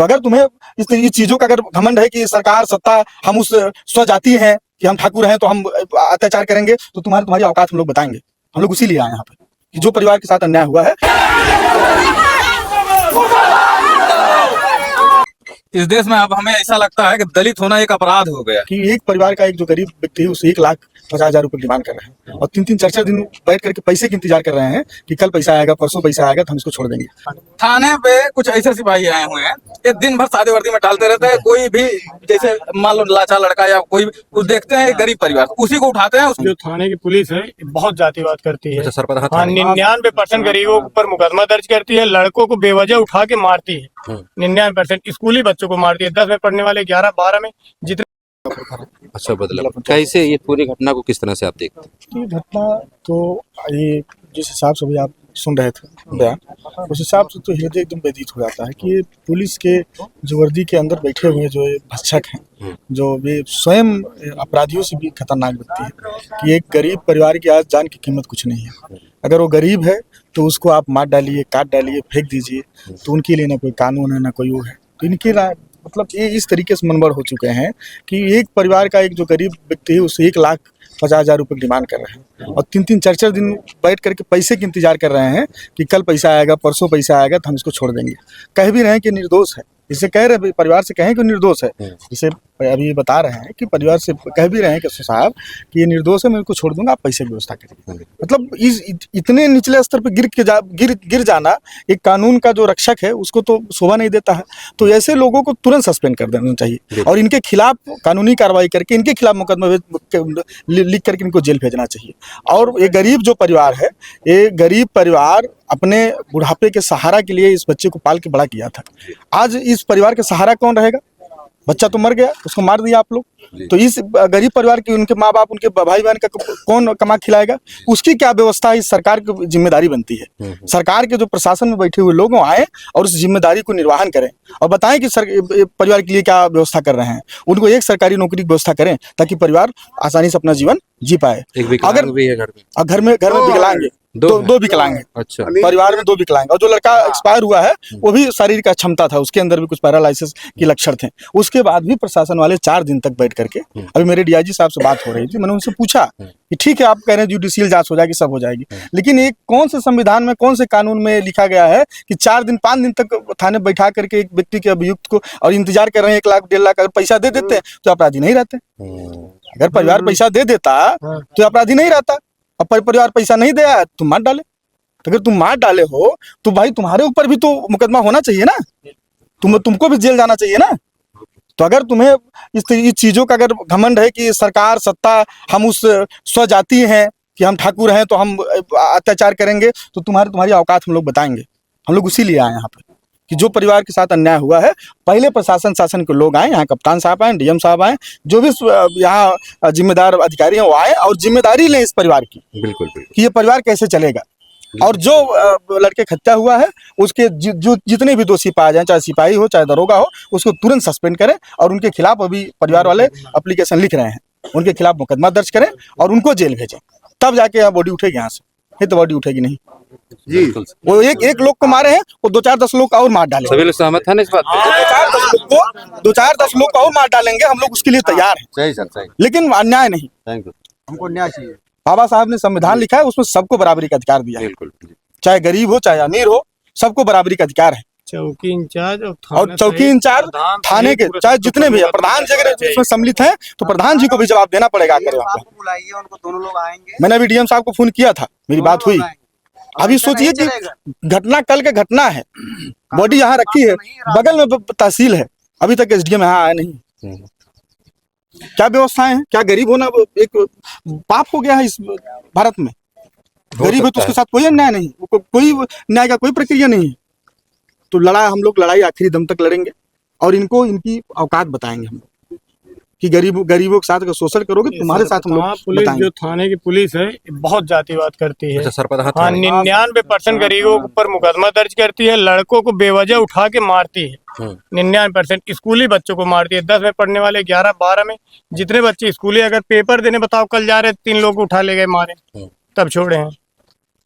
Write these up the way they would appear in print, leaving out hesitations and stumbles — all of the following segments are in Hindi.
तो अगर तुम्हें इस चीजों का अगर घमंड है कि सरकार सत्ता हम उस स्वजाति हैं कि हम ठाकुर हैं तो हम अत्याचार करेंगे, तो तुम्हारी औकात हम लोग बताएंगे। हम लोग इसीलिए आए यहाँ पे कि जो परिवार के साथ अन्याय हुआ है। इस देश में अब हमें ऐसा लगता है कि दलित होना एक अपराध हो गया कि एक परिवार का एक जो गरीब व्यक्ति है उसे 1,50,000 रुपए डिमांड कर रहे हैं और 3-3 4-4 दिन बैठ करके पैसे की इंतजार कर रहे हैं कि कल पैसा आएगा, परसों पैसा आएगा तो हम इसको छोड़ देंगे। थाने पे कुछ ऐसे सिपाही आए हुए हैं ये दिन भर सादे वर्दी में टालते रहते हैं। कोई भी जैसे मान लो लाचार लड़का या कोई भी कुछ देखते हैं गरीब परिवार उसी को उठाते हैं। जो थाने की पुलिस है बहुत जातिवाद करती है। सर 99% गरीबों पर मुकदमा दर्ज करती है, लड़कों को बेवजह उठा के मारती है। 99% स्कूली बच्चों को मारती है। 10 में पढ़ने वाले 11-12 में जितने। अच्छा बदलाव कैसे ये पूरी घटना को किस तरह से आप देखते हैं? ये घटना तो ये जिस हिसाब से भी आप सुन रहे थे बयान, उस हिसाब से तो हृदय एकदम व्यतीत हो जाता है कि ये पुलिस के जो वर्दी के अंदर बैठे हुए जो ये भक्षक हैं, जो वे स्वयं अपराधियों से भी खतरनाक व्यक्ति है कि एक गरीब परिवार की आज जान की कीमत कुछ नहीं है। अगर वो गरीब है तो उसको आप मार डालिए, काट डालिए, फेंक दीजिए, तो उनके लिए ना कोई कानून है ना कोई वो है। तो इनके मतलब ये इस तरीके से मनबड़ हो चुके हैं कि एक परिवार का एक जो गरीब व्यक्ति है उसे 1,50,000 रुपए डिमांड कर रहे हैं और 3-3 4-4 दिन बैठ करके पैसे की इंतजार कर रहे हैं कि कल पैसा आएगा, परसों पैसा आएगा तो हम इसको छोड़ देंगे। कह भी रहे हैं कि निर्दोष है, इसे कह रहे परिवार से कहें कि निर्दोष है, इसे अभी बता रहे हैं कि परिवार से कह भी रहे हैं कि साहब कि ये निर्दोष है, मैं इसको छोड़ दूंगा, आप पैसे की व्यवस्था करिए। मतलब इस इतने निचले स्तर पर गिर जाना एक कानून का जो रक्षक है उसको तो शोभा नहीं देता है। तो ऐसे लोगों को तुरंत सस्पेंड कर देना चाहिए और इनके खिलाफ कानूनी कार्रवाई करके इनके खिलाफ मुकदमा लिख करके इनको जेल भेजना चाहिए। और ये गरीब जो परिवार है, ये गरीब परिवार अपने बुढ़ापे के सहारा के लिए इस बच्चे को पाल के बड़ा किया था। आज इस परिवार के सहारा कौन रहेगा? बच्चा तो मर गया, उसको मार दिया आप लोग, तो इस गरीब परिवार के उनके माँ बाप, उनके भाई बहन का कौन कमा खिलाएगा? उसकी क्या व्यवस्था इस सरकार की जिम्मेदारी बनती है। सरकार के जो प्रशासन में बैठे हुए लोग आए और उस जिम्मेदारी को निर्वहन करें और बताएं कि परिवार के लिए क्या व्यवस्था कर रहे हैं। उनको एक सरकारी नौकरी की व्यवस्था करें ताकि परिवार आसानी से अपना जीवन जी पाए। अगर भी है घर में विकलांग दो विकलांग है। अच्छा, परिवार में 2 विकलांग और जो लड़का एक्सपायर हुआ है वो भी शारीरिक अक्षमता था, उसके अंदर भी कुछ पैरालिसिस के लक्षण थे। उसके बाद भी प्रशासन वाले 4 दिन तक बैठ करके, अभी मेरे डीआईजी साहब से बात हो रही थी, मैंने उनसे पूछा कि ठीक है आप कह रहे हैं जुडिशियल जांच हो जाएगी, सब हो जाएगी, लेकिन एक कौन से संविधान में कौन से कानून में लिखा गया है कि 4 दिन 5 दिन तक थाने बैठा करके एक व्यक्ति के अभियुक्त को और इंतजार कर रहे हैं 1 लाख 1.5 लाख अगर पैसा दे देते हैं तो अपराधी नहीं रहते। अगर परिवार पैसा दे देता तो अपराधी नहीं रहता। अब परिवार पैसा नहीं दिया तुम मार डाले, अगर तुम मार डाले हो तो भाई तुम्हारे ऊपर भी तो मुकदमा होना चाहिए ना, तुमको भी जेल जाना चाहिए ना। तो अगर तुम्हें इस चीजों का अगर घमंड है कि सरकार सत्ता हम उस स्वजाति हैं कि हम ठाकुर हैं तो हम अत्याचार करेंगे, तो तुम्हारी औकात हम लोग बताएंगे। हम लोग इसीलिए आए यहाँ पे कि जो परिवार के साथ अन्याय हुआ है, पहले प्रशासन शासन के लोग आए, यहाँ कप्तान साहब आए, डीएम साहब आए, जो भी यहाँ जिम्मेदार अधिकारी हैं वो आए और जिम्मेदारी लें इस परिवार की। बिल्कुल कि ये परिवार कैसे चलेगा। और जो लड़के हत्या हुआ है उसके जो जितने भी दोषी पाए जाए, चाहे सिपाही हो चाहे दरोगा हो, उसको तुरंत सस्पेंड करें और उनके खिलाफ अभी परिवार वाले एप्लीकेशन लिख रहे हैं, उनके खिलाफ मुकदमा दर्ज करें और उनको जेल भेजें, तब जाके यहाँ बॉडी उठेगी। यहाँ से नहीं तो बॉडी उठेगी नहीं जी। वो एक लोग को मारे हैं, वो 2-4-10 लोग और मार डालेंगे। सभी लोग सहमत हैं इस बात पे? 2-4-10 लोग और मार डालेंगे, हम लोग उसके लिए तैयार हैं। सही सर, सही, लेकिन अन्याय नहीं। Thank you. हमको न्याय चाहिए। बाबा साहब ने संविधान लिखा है, उसमें सबको बराबरी का अधिकार दिया है, बिल्कुल, चाहे गरीब हो चाहे अमीर हो, सबको बराबरी का अधिकार है। चौकी इंचार्ज और चौकी इंचार्ज थाने के चाहे जितने भी है, प्रधान जी अगर इसमें सम्मिलित हैं तो प्रधान जी को भी जवाब देना पड़ेगा। बुलाइए उनको, दोनों लोग आएंगे। मैंने अभी डीएम साहब को फोन किया था, मेरी बात हुई। अभी सोचिए कि घटना कल का घटना है, बॉडी यहाँ रखी है, बगल में तहसील है, अभी तक एसडीएम यहाँ आया नहीं। क्या व्यवस्थाएं हैं? क्या गरीब होना एक पाप हो गया है इस भारत में? गरीब है तो उसके साथ कोई अन्याय नहीं, कोई न्याय का कोई प्रक्रिया नहीं है। तो हम लोग लड़ाई आखिरी दम तक लड़ेंगे और इनको इनकी औकात बताएंगे हम लोग कि गरीबों के साथ अगर शोषण करोगे तुम्हारे साथ हम लोग पुलिस बताएंगे। जो थाने की पुलिस है बहुत जातिवाद करती है। अच्छा सर, 99% गरीबों पर मुकदमा दर्ज करती है, लड़कों को बेवजह उठा के मारती है। 99% स्कूली बच्चों को मारती है। 10 में पढ़ने वाले 11-12 में जितने बच्चे स्कूली, अगर पेपर देने बताओ कल जा रहे 3 लोग उठा ले गए मारे, तब छोड़े हैं।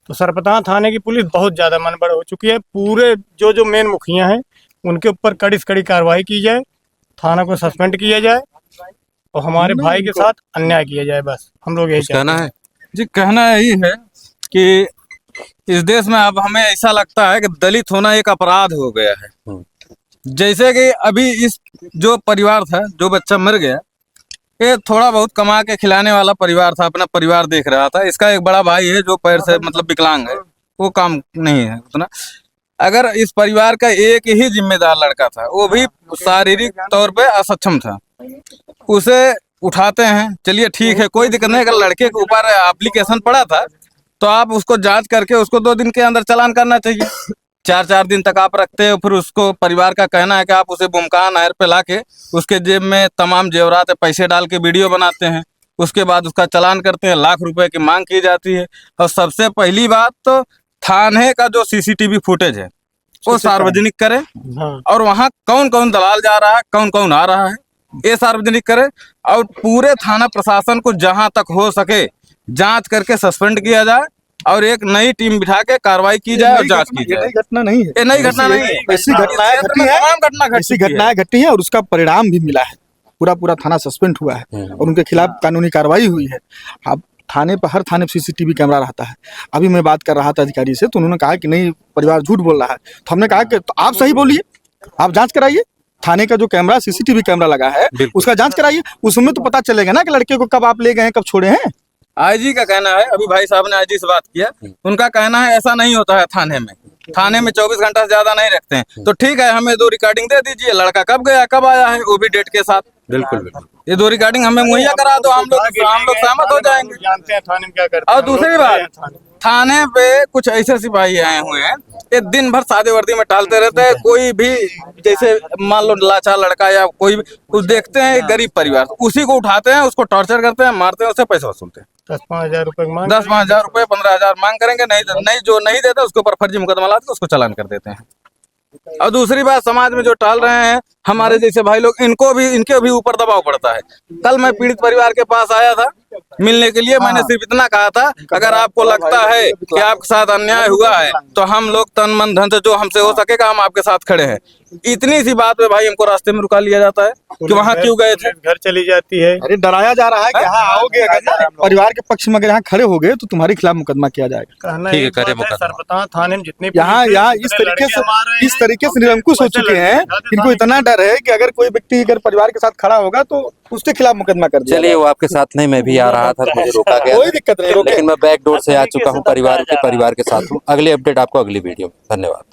तो सरपताह थाने की पुलिस बहुत ज्यादा मनबड़ हो चुकी है। पूरे जो मेन मुखिया हैं उनके ऊपर कड़ी से कड़ी कार्रवाई की जाए, थाना को सस्पेंड किया जाए और हमारे भाई के साथ अन्याय किया जाए। बस हम लोग यही कुछ कहना है? जी कहना यही है कि इस देश में अब हमें ऐसा लगता है कि दलित होना एक अपराध हो गया है। जैसे कि अभी इस जो परिवार था, जो बच्चा मर गया, ये थोड़ा बहुत कमा के खिलाने वाला परिवार था, अपना परिवार देख रहा था। इसका एक बड़ा भाई है जो पैर से मतलब विकलांग है, वो काम नहीं है उतना। अगर इस परिवार का एक ही जिम्मेदार लड़का था, वो भी शारीरिक तौर पे असक्षम था, उसे उठाते हैं, चलिए ठीक है, कोई दिक्कत नहीं। अगर लड़के के ऊपर एप्लीकेशन पड़ा था तो आप उसको जांच करके उसको 2 दिन के अंदर चालान करना चाहिए। 4-4 दिन तक आप रखते हो, फिर उसको परिवार का कहना है कि आप उसे बुमका नहर पे लाके उसके जेब में तमाम जेवरात पैसे डाल के वीडियो बनाते हैं, उसके बाद उसका चालान करते हैं, लाख रुपए की मांग की जाती है। और सबसे पहली बात तो थाने का जो सीसीटीवी फुटेज है वो सार्वजनिक करें, और वहाँ कौन कौन दलाल जा रहा है, कौन कौन आ रहा है, ये सार्वजनिक करें। और पूरे थाना प्रशासन को जहां तक हो सके जांच करके सस्पेंड किया जाए और एक नई टीम बिठा के कार्रवाई की जाए और जांच की जाए। घटना नहीं है, ये नई घटना नहीं है, ऐसी घटनाएं घटी है, तमाम घटना घट ऐसी चुकी है। घटनाएं घटी है और उसका परिणाम भी मिला है। पूरा थाना सस्पेंड हुआ है और उनके खिलाफ कानूनी कार्रवाई हुई है। अब थाने पर हर थाने पर सीसीटीवी कैमरा रहता है। अभी मैं बात कर रहा था अधिकारी से, तो उन्होंने कहा कि नहीं, परिवार झूठ बोल रहा है। तो हमने कहा कि तो आप सही बोलिए, आप जांच कराइए। थाने का जो कैमरा सीसीटीवी कैमरा लगा है उसका जांच कराइए, उसमें तो पता चलेगा ना कि लड़के को कब आप ले गए हैं, कब छोड़े हैं। आईजी का कहना है, अभी भाई साहब ने आईजी से बात किया, उनका कहना है ऐसा नहीं होता है थाने में। थाने में 24 घंटा से ज्यादा नहीं रखते हैं। तो ठीक है, हमें 2 रिकॉर्डिंग दे दीजिए, लड़का कब गया कब आया है, वो भी डेट के साथ। बिल्कुल बिल्कुल। ये 2 रिकॉर्डिंग हमें मुहैया करा दो, हम लोग सहमत हो जाएंगे। जानते हैं थाने में क्या करते और हैं। दूसरी बात, थाने पे कुछ ऐसे सिपाही आए हुए हैं, ये दिन भर सादे वर्दी में टालते रहते हैं। कोई भी जैसे मान लो लाचार लड़का या कोई भी कुछ देखते हैं, एक गरीब परिवार, उसी को उठाते हैं, उसको टॉर्चर करते हैं, मारते हैं, उससे पैसे वसूलते हैं। 10-5 हजार रुपए मांग 10-5 हजार रुपए, 15 हजार मांग करेंगे, नहीं जो नहीं देता उसके ऊपर फर्जी मुकदमा लाते उसको चालान कर देते हैं। और दूसरी बात, समाज में जो टाल रहे हैं हमारे जैसे भाई लोग, इनके भी ऊपर दबाव पड़ता है। कल मैं पीड़ित परिवार के पास आया था मिलने के लिए, मैंने सिर्फ इतना कहा था, अगर आपको लगता है कि आपके साथ अन्याय हुआ है तो हम लोग तन मन धन से जो हमसे हो सकेगा हम आपके साथ खड़े हैं। इतनी सी बात में भाई हमको रास्ते में रुका लिया जाता है कि वहाँ क्यों गए थे। घर चली जाती है। अरे डराया जा रहा है कि यहाँ आओगे, अगर परिवार के पक्ष में अगर यहाँ खड़े हो गए तो तुम्हारे खिलाफ मुकदमा किया जाएगा। कहना ठीक है, एक बात करें मुकदमा। सरपतान थाने में जितने यहाँ इस तरीके से निरंकुश हो चुके हैं, इनको इतना डर है कि अगर कोई व्यक्ति अगर परिवार के साथ खड़ा होगा तो उसके खिलाफ मुकदमा कर दिया। चलिए, वो आपके साथ नहीं, मैं भी आ रहा था, मुझे रोका गया, कोई दिक्कत नहीं, रोके। लेकिन मैं बैक डोर से आ चुका हूँ, परिवार के साथ हूँ। अगली अपडेट आपको अगली वीडियो में। धन्यवाद।